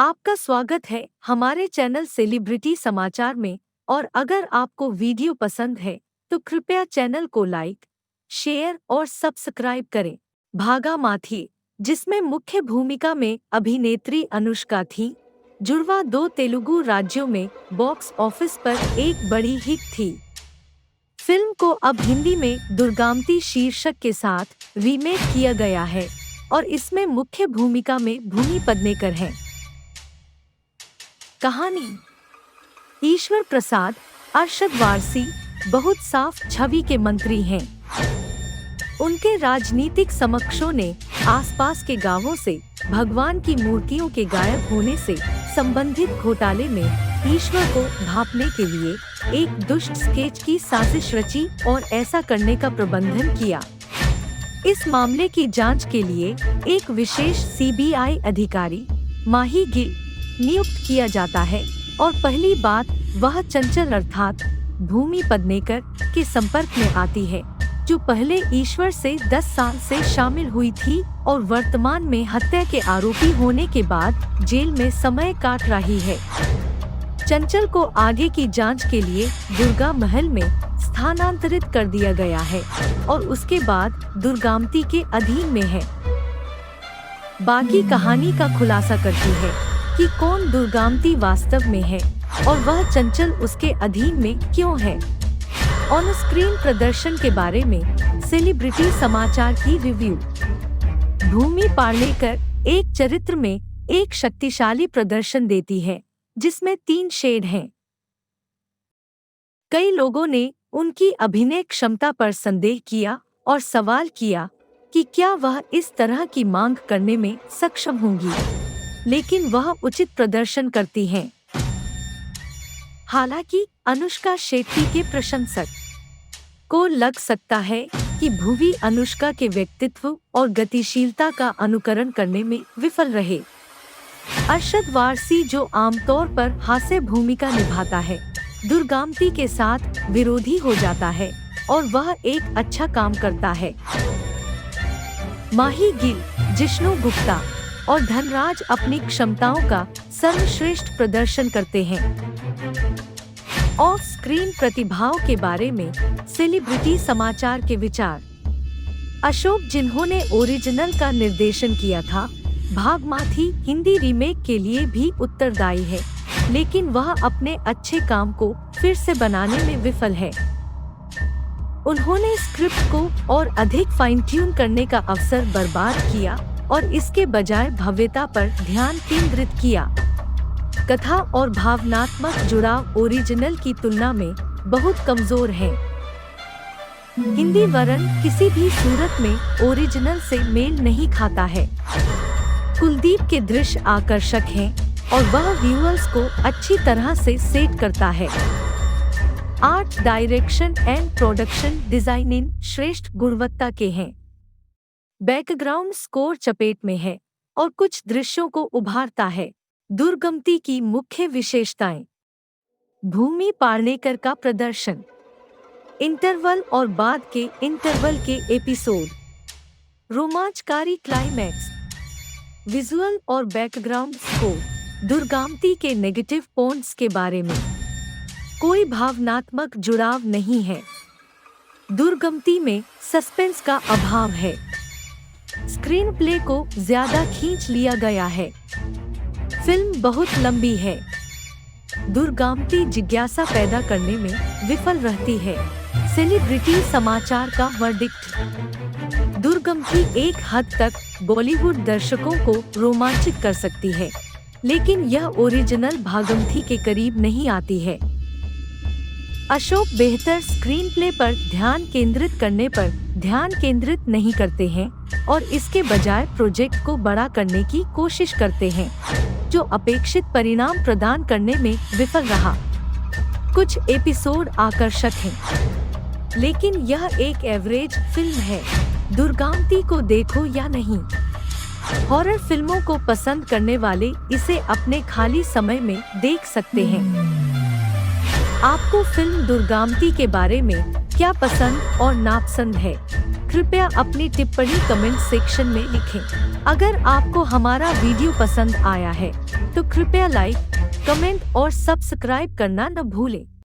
आपका स्वागत है हमारे चैनल सेलिब्रिटी समाचार में। और अगर आपको वीडियो पसंद है तो कृपया चैनल को लाइक, शेयर और सब्सक्राइब करें। भागा माथी, जिसमें मुख्य भूमिका में अभिनेत्री अनुष्का थी, जुड़वा 2 तेलुगु राज्यों में बॉक्स ऑफिस पर एक बड़ी हिट थी। फिल्म को अब हिंदी में दुर्गावती शीर्षक के साथ रीमेक किया गया है और इसमें मुख्य भूमिका में भूमि पेडनेकर हैं। कहानी: ईश्वर प्रसाद अरशद वारसी बहुत साफ छवि के मंत्री हैं। उनके राजनीतिक समकक्षों ने आसपास के गांवों से भगवान की मूर्तियों के गायब होने से संबंधित घोटाले में ईश्वर को भांपने के लिए एक दुष्ट स्केच की साजिश रची और ऐसा करने का प्रबंधन किया। इस मामले की जांच के लिए एक विशेष सीबीआई अधिकारी माही गिल नियुक्त किया जाता है और पहली बात वह चंचल अर्थात भूमि पेडनेकर के संपर्क में आती है, जो पहले ईश्वर से 10 साल से शामिल हुई थी और वर्तमान में हत्या के आरोपी होने के बाद जेल में समय काट रही है। चंचल को आगे की जांच के लिए दुर्गा महल में स्थानांतरित कर दिया गया है और उसके बाद दुर्गावती के अधीन में है। बाकी कहानी का खुलासा करती है कि कौन दुर्गावती वास्तव में है और वह चंचल उसके अधीन में क्यों है। ऑन स्क्रीन प्रदर्शन के बारे में सेलिब्रिटी समाचार की रिव्यू। भूमि पेडनेकर एक चरित्र में एक शक्तिशाली प्रदर्शन देती है जिसमें 3 शेड हैं। कई लोगों ने उनकी अभिनय क्षमता पर संदेह किया और सवाल किया कि क्या वह इस तरह की मांग करने में सक्षम होंगी, लेकिन वह उचित प्रदर्शन करती हैं। हालांकि अनुष्का शेट्टी के प्रशंसक को लग सकता है कि भुवी अनुष्का के व्यक्तित्व और गतिशीलता का अनुकरण करने में विफल रहे। अरशद वारसी, जो आमतौर पर हास्य भूमिका निभाता है, दुर्गावती के साथ विरोधी हो जाता है और वह एक अच्छा काम करता है। माही गिल, जिष्णु गुप्ता और धनराज अपनी क्षमताओं का सर्वश्रेष्ठ प्रदर्शन करते हैं। ऑफ स्क्रीन प्रतिभाओं के बारे में सेलिब्रिटी समाचार के विचार। अशोक, जिन्होंने ओरिजिनल का निर्देशन किया था, भाग माथी हिंदी रीमेक के लिए भी उत्तरदायी है, लेकिन वह अपने अच्छे काम को फिर से बनाने में विफल है। उन्होंने स्क्रिप्ट को और अधिक फाइन ट्यून करने का अवसर बर्बाद किया और इसके बजाय भव्यता पर ध्यान केंद्रित किया। कथा और भावनात्मक जुड़ाव ओरिजिनल की तुलना में बहुत कमजोर है। हिंदी वर्णन किसी भी सूरत में ओरिजिनल से मेल नहीं खाता है। कुलदीप के दृश्य आकर्षक हैं और वह व्यूअर्स को अच्छी तरह से सेट करता है। Art direction and production designing श्रेष्ठ गुणवत्ता के हैं। बैकग्राउंड स्कोर चपेट में है और कुछ दृश्यों को उभारता है। दुर्गावती की मुख्य विशेषताएं। भूमि पेडनेकर का प्रदर्शन, इंटरवल और बाद के इंटरवल के एपिसोड, रोमांचकारी क्लाइमैक्स, विजुअल और बैकग्राउंड स्कोर। दुर्गावती के नेगेटिव पॉइंट्स के बारे में कोई भावनात्मक जुड़ाव नहीं है। दुर्गावती में सस्पेंस का अभाव है। स्क्रीन प्ले को ज्यादा खींच लिया गया है। फिल्म बहुत लंबी है। दुर्गावती जिज्ञासा पैदा करने में विफल रहती है। सेलिब्रिटी समाचार का वर्डिक्ट। दुर्गावती एक हद तक बॉलीवुड दर्शकों को रोमांचित कर सकती है, लेकिन यह ओरिजिनल भागमथी के करीब नहीं आती है। अशोक बेहतर स्क्रीन प्ले पर ध्यान केंद्रित करने पर ध्यान केंद्रित नहीं करते हैं और इसके बजाय प्रोजेक्ट को बड़ा करने की कोशिश करते हैं, जो अपेक्षित परिणाम प्रदान करने में विफल रहा। कुछ एपिसोड आकर्षक हैं, लेकिन यह एक एवरेज फिल्म है। दुर्गावती को देखो या नहीं। हॉरर फिल्मों को पसंद करने वाले इसे अपने खाली समय में देख सकते हैं। आपको फिल्म दुर्गावती के बारे में क्या पसंद और नापसंद है? कृपया अपनी टिप्पणी कमेंट सेक्शन में लिखें। अगर आपको हमारा वीडियो पसंद आया है तो कृपया लाइक, कमेंट और सब्सक्राइब करना न भूलें।